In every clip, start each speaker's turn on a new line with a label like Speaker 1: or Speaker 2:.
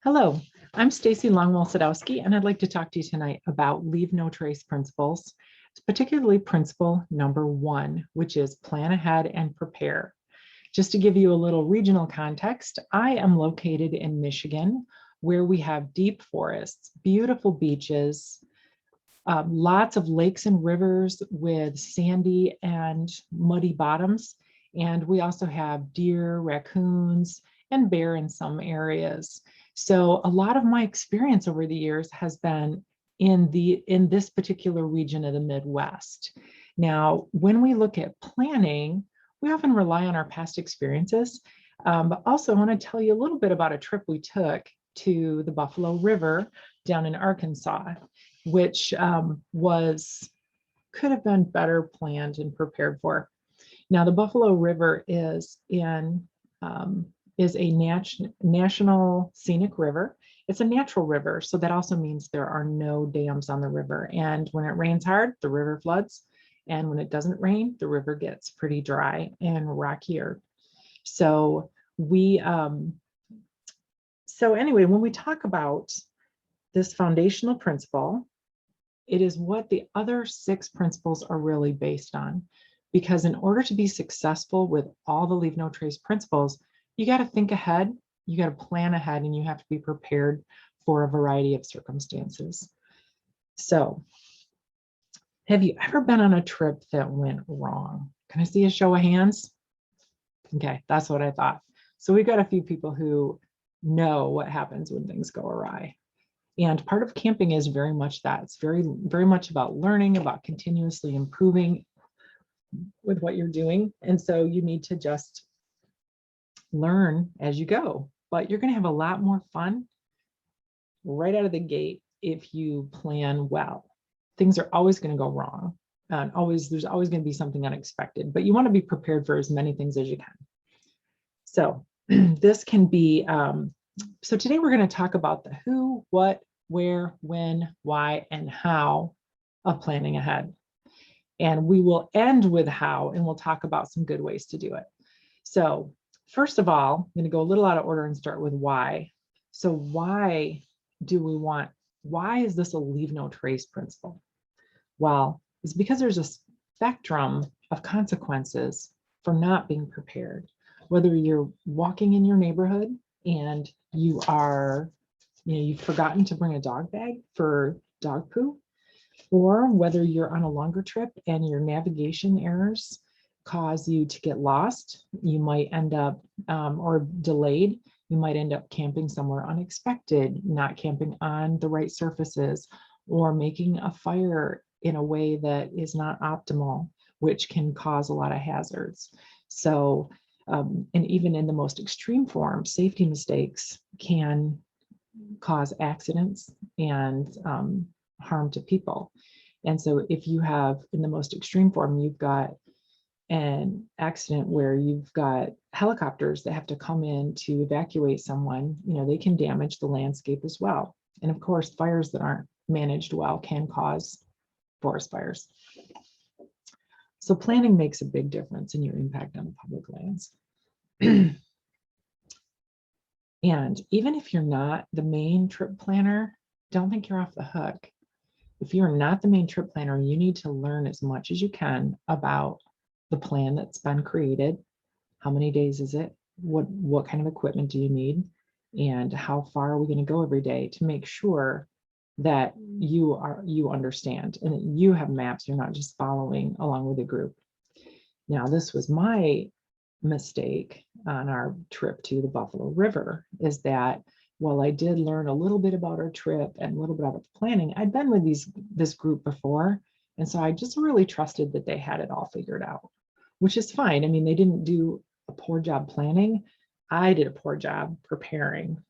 Speaker 1: Hello, I'm Stacy Longwell-Sadowski, and I'd like to talk to you tonight about leave no trace principles, particularly principle number 1, which is plan ahead and prepare. Just to give you a little regional context, I am located in Michigan, where we have deep forests, beautiful beaches, lots of lakes and rivers with sandy and muddy bottoms. And we also have deer, raccoons, and bear in some areas. So a lot of my experience over the years has been in this particular region of the Midwest. Now, when we look at planning, we often rely on our past experiences, but also I want to tell you a little bit about a trip we took to the Buffalo River down in Arkansas, which could have been better planned and prepared for. Now, the Buffalo River is a national scenic river. It's a natural river, so that also means there are no dams on the river. And when it rains hard, the river floods. And when it doesn't rain, the river gets pretty dry and rockier. So anyway, when we talk about this foundational principle, it is what the other 6 principles are really based on. Because in order to be successful with all the leave no trace principles, you got to think ahead, you got to plan ahead, and you have to be prepared for a variety of circumstances. So, have you ever been on a trip that went wrong? Can I see a show of hands? Okay, that's what I thought. So we've got a few people who know what happens when things go awry. And part of camping is very much that. It's very, very much about learning, about continuously improving with what you're doing. And so you need to just learn as you go. But you're going to have a lot more fun right out of the gate if you plan well. Things are always going to go wrong. There's always going to be something unexpected, but you want to be prepared for as many things as you can. So this can be, so today we're going to talk about the who, what, where, when, why, and how of planning ahead. And we will end with how, and we'll talk about some good ways to do it. So first of all, I'm going to go a little out of order and start with why. So why is this a leave no trace principle? Well, it's because there's a spectrum of consequences for not being prepared. Whether you're walking in your neighborhood and you've forgotten to bring a dog bag for dog poo, or whether you're on a longer trip and your navigation errors cause you to get lost, you might end up, or delayed, you might end up camping somewhere unexpected, not camping on the right surfaces, or making a fire in a way that is not optimal, which can cause a lot of hazards. So, and even in the most extreme form, safety mistakes can cause accidents and harm to people. And so if you have, in the most extreme form, you've got an accident where you've got helicopters that have to come in to evacuate someone, they can damage the landscape as well. And of course, fires that aren't managed well can cause forest fires. So planning makes a big difference in your impact on the public lands. And even if you're not the main trip planner, don't think you're off the hook. If you're not the main trip planner, you need to learn as much as you can about the plan that's been created. How many days is it? What kind of equipment do you need? And how far are we going to go every day to make sure that you understand and that you have maps, you're not just following along with a group. Now, this was my mistake on our trip to the Buffalo River, is that while I did learn a little bit about our trip and a little bit about the planning, I'd been with this group before. And so I just really trusted that they had it all figured out, which is fine. I mean, they didn't do a poor job planning. I did a poor job preparing.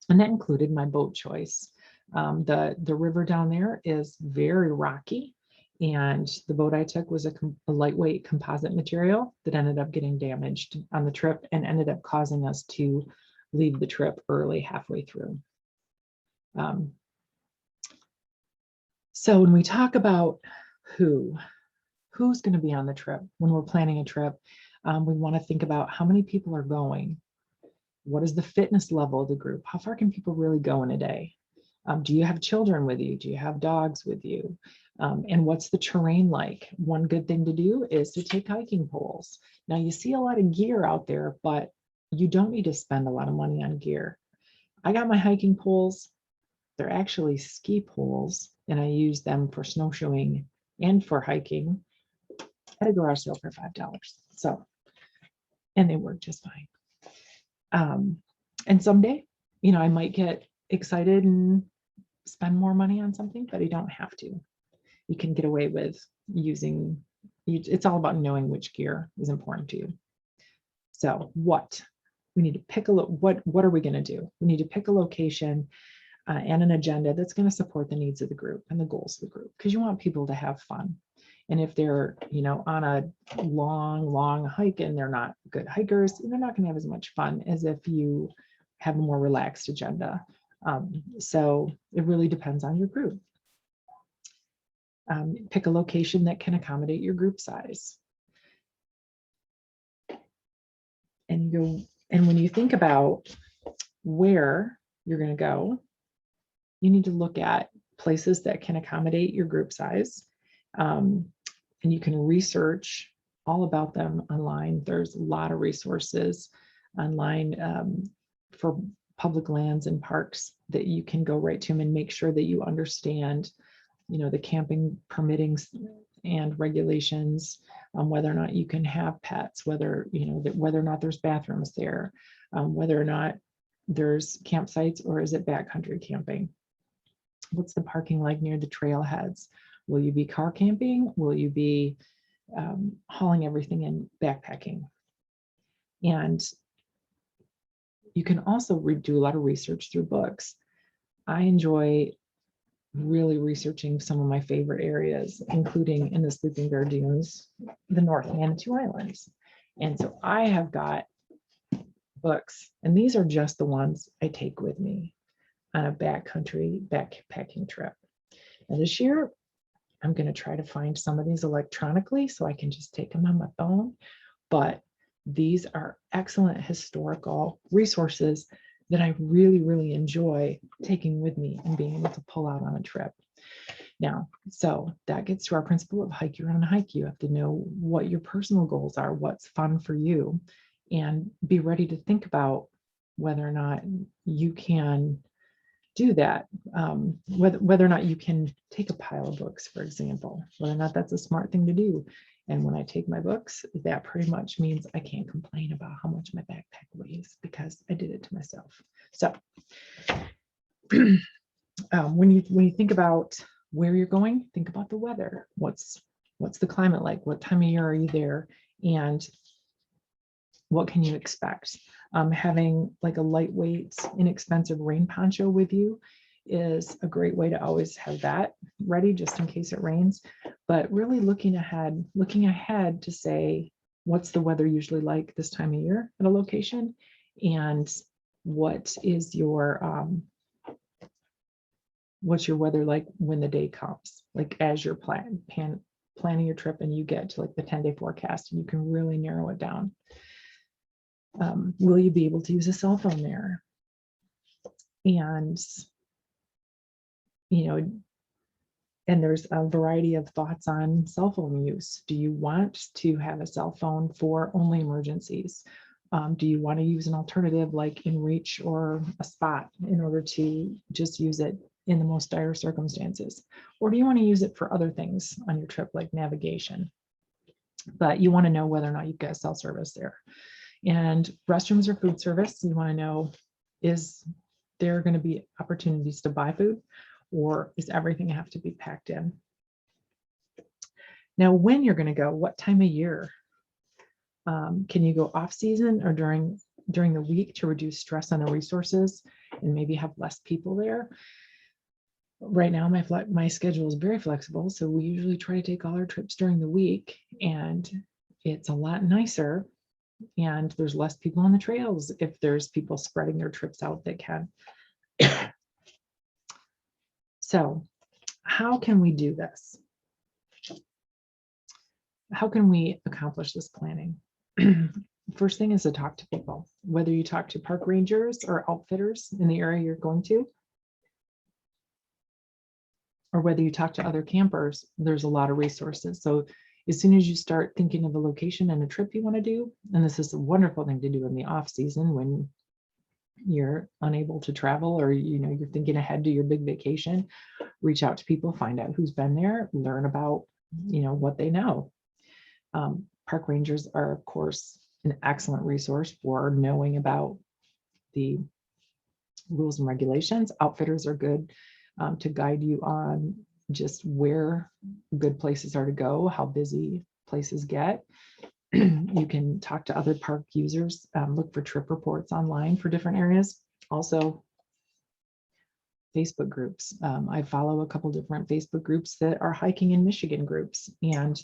Speaker 1: And that included my boat choice. The river down there is very rocky. And the boat I took was a lightweight composite material that ended up getting damaged on the trip and ended up causing us to leave the trip early halfway through. So when we talk about who's going to be on the trip, when we're planning a trip, we want to think about how many people are going, What is the fitness level of the group? How far can people really go in a day? Do you have children with you? Do you have dogs with you? And what's the terrain like? One good thing to do is to take hiking poles. Now you see a lot of gear out there, but you don't need to spend a lot of money on gear. I got my hiking poles. They're actually ski poles, and I use them for snowshoeing and for hiking at a garage sale for $5. So, and they work just fine. And someday, I might get excited and spend more money on something, but I don't have to. You can get away with using, it's all about knowing which gear is important to you. So we need to pick what are we going to do? We need to pick a location and an agenda that's going to support the needs of the group and the goals of the group, because you want people to have fun. And if they're, on a long hike and they're not good hikers, they're not going to have as much fun as if you have a more relaxed agenda. So it really depends on your group. Pick a location that can accommodate your group size. And when you think about where you're going to go, you need to look at places that can accommodate your group size. And you can research all about them online. There's a lot of resources online for public lands and parks that you can go right to them and make sure that you understand, the camping permittings and regulations, whether or not you can have pets, whether or not there's bathrooms there, whether or not there's campsites, or is it backcountry camping? What's the parking like near the trailheads? Will you be car camping? Will you be hauling everything in, backpacking? And you can also do a lot of research through books. I enjoy really researching some of my favorite areas, including in the Sleeping Bear Dunes, the North Manitou Islands. And so I have got books, and these are just the ones I take with me on a backcountry backpacking trip. And this year, I'm going to try to find some of these electronically so I can just take them on my phone. But these are excellent historical resources that I really, really enjoy taking with me and being able to pull out on a trip. Now, so that gets to our principle of hike your own hike. You have to know what your personal goals are, what's fun for you, and be ready to think about whether or not you can do that, whether or not you can take a pile of books, for example, whether or not that's a smart thing to do. And when I take my books, that pretty much means I can't complain about how much my backpack weighs because I did it to myself. So when you think about where you're going, think about the weather. What's the climate like? What time of year are you there? And what can you expect? Having like a lightweight, inexpensive rain poncho with you is a great way to always have that ready just in case it rains. But really looking ahead to say, what's the weather usually like this time of year at a location? And what's your weather like when the day comes? Like as you're planning your trip and you get to like the 10-day forecast, and you can really narrow it down. Will you be able to use a cell phone there? And, and there's a variety of thoughts on cell phone use. Do you want to have a cell phone for only emergencies? Do you want to use an alternative like InReach or a Spot in order to just use it in the most dire circumstances? Or do you want to use it for other things on your trip like navigation? But you want to know whether or not you've got cell service there. And restrooms or food service, you want to know, is there going to be opportunities to buy food, or is everything have to be packed in? Now, when you're going to go, what time of year? Can you go off season or during the week to reduce stress on the resources and maybe have less people there? Right now, my schedule is very flexible, so we usually try to take all our trips during the week, and it's a lot nicer. And there's less people on the trails if there's people spreading their trips out that can. So how can we do this? How can we accomplish this planning? first thing is to talk to people, whether you talk to park rangers or outfitters in the area you're going to, or whether you talk to other campers. There's a lot of resources. So as soon as you start thinking of a location and a trip you want to do, and this is a wonderful thing to do in the off season when you're unable to travel, or you're thinking ahead to your big vacation, reach out to people, find out who's been there, learn about what they know. Park rangers are, of course, an excellent resource for knowing about the rules and regulations. Outfitters are good to guide you on just where good places are to go, how busy places get. You can talk to other park users, look for trip reports online for different areas. Also, Facebook groups. I follow a couple different Facebook groups that are hiking in Michigan groups, and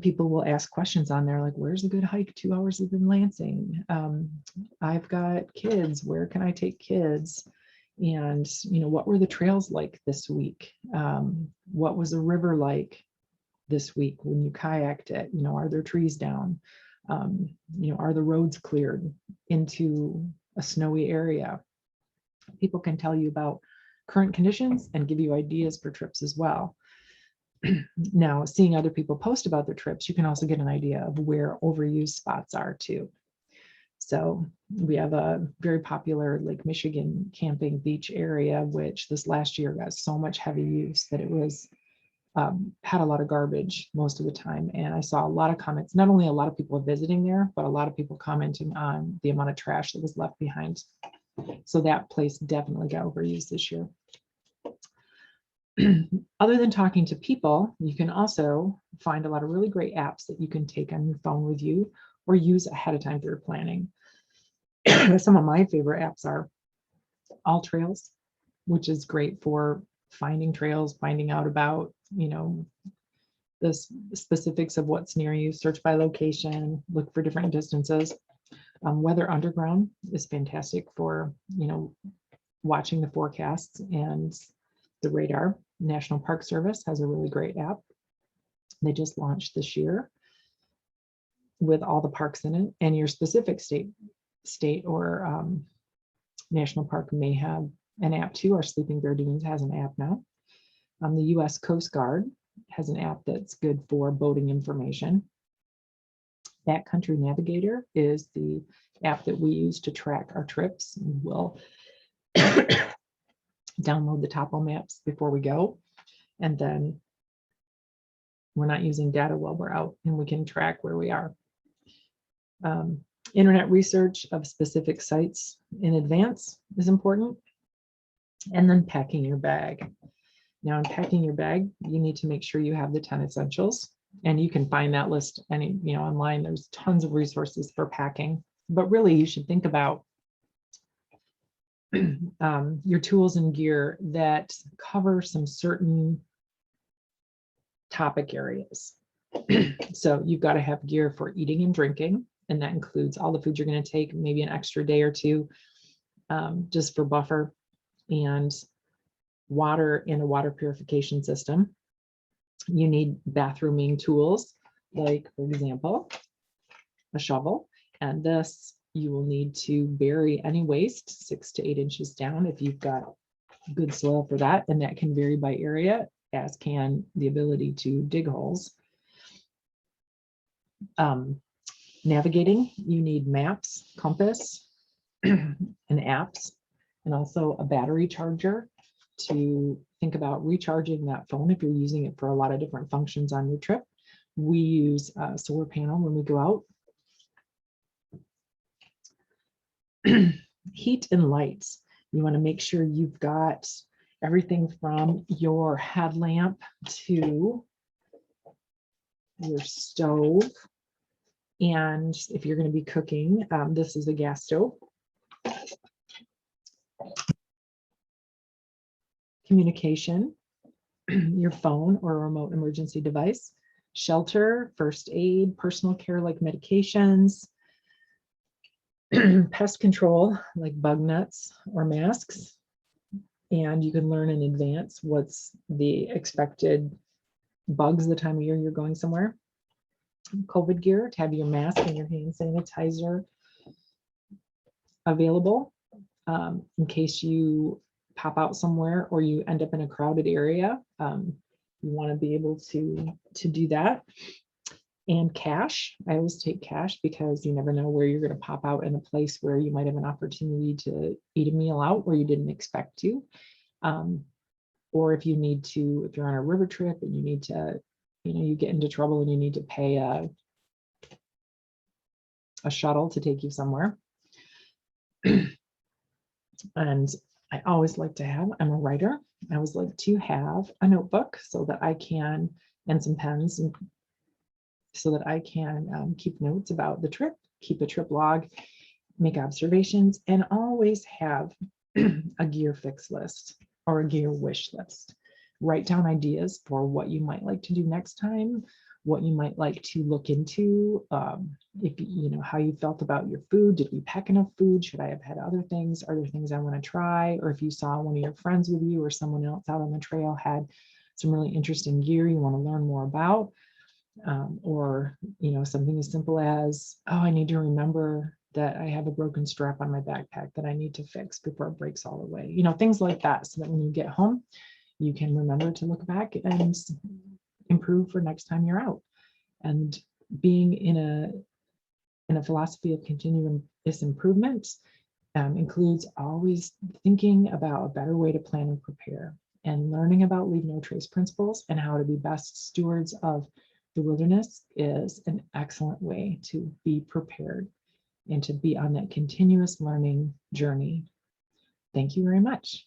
Speaker 1: people will ask questions on there like, where's a good hike 2 hours within Lansing? I've got kids, where can I take kids? And what were the trails like this week? What was the river like this week when you kayaked it? Are there trees down? Are the roads cleared into a snowy area? People can tell you about current conditions and give you ideas for trips as well. Now, seeing other people post about their trips, you can also get an idea of where overused spots are too. So we have a very popular Lake Michigan camping beach area, which this last year got so much heavy use that it was had a lot of garbage most of the time. And I saw a lot of comments, not only a lot of people visiting there, but a lot of people commenting on the amount of trash that was left behind. So that place definitely got overused this year. Other than talking to people, you can also find a lot of really great apps that you can take on your phone with you or use ahead of time for your planning. Some of my favorite apps are All Trails, which is great for finding trails, finding out about, the specifics of what's near you, search by location, look for different distances. Weather Underground is fantastic for, watching the forecasts and the radar. National Park Service has a really great app. They just launched this year with all the parks in it, and your specific state or national park may have an app too. Our Sleeping Bear Dunes has an app now. The U.S. Coast Guard has an app that's good for boating information. Backcountry Navigator is the app that we use to track our trips. We'll download the topo maps before we go, and then we're not using data while we're out, and we can track where we are. Internet research of specific sites in advance is important. And then packing your bag. Now, in packing your bag, you need to make sure you have the 10 essentials, and you can find that list online. There's tons of resources for packing, but really you should think about your tools and gear that cover some certain topic areas. So you've got to have gear for eating and drinking, and that includes all the food you're going to take, maybe an extra day or two just for buffer, and water in a water purification system. You need bathrooming tools, like, for example, a shovel, and this you will need to bury any waste 6 to 8 inches down if you've got good soil for that, and that can vary by area, as can the ability to dig holes. Navigating, you need maps, compass, and apps, and also a battery charger to think about recharging that phone if you're using it for a lot of different functions on your trip. We use a solar panel when we go out. Heat and lights. You want to make sure you've got everything from your headlamp to your stove. And if you're going to be cooking, this is a gas stove. Communication, your phone or a remote emergency device. Shelter, first aid, personal care like medications. Pest control like bug nets or masks. And you can learn in advance what's the expected bugs the time of year you're going somewhere. COVID gear, to have your mask and your hand sanitizer available in case you pop out somewhere or you end up in a crowded area. You want to be able to do that. And cash. I always take cash because you never know where you're going to pop out in a place where you might have an opportunity to eat a meal out where you didn't expect to. Or if you need to, if you're on a river trip and you need to, you get into trouble and you need to pay a shuttle to take you somewhere. And I always like to have, I'm a writer, I always like to have a notebook so that I can, and some pens, and so that I can keep notes about the trip, keep a trip log, make observations, and always have a gear fix list or a gear wish list. Write down ideas for what you might like to do next time, what you might like to look into, if how you felt about your food. Did we pack enough food? Should I have had other things? Are there things I want to try? Or if you saw one of your friends with you or someone else out on the trail had some really interesting gear you want to learn more about, or something as simple as, oh, I need to remember that I have a broken strap on my backpack that I need to fix before it breaks all the way. Things like that, so that when you get home, you can remember to look back and improve for next time you're out. And being in a philosophy of continuous improvement includes always thinking about a better way to plan and prepare, and learning about leave no trace principles and how to be best stewards of the wilderness is an excellent way to be prepared and to be on that continuous learning journey. Thank you very much.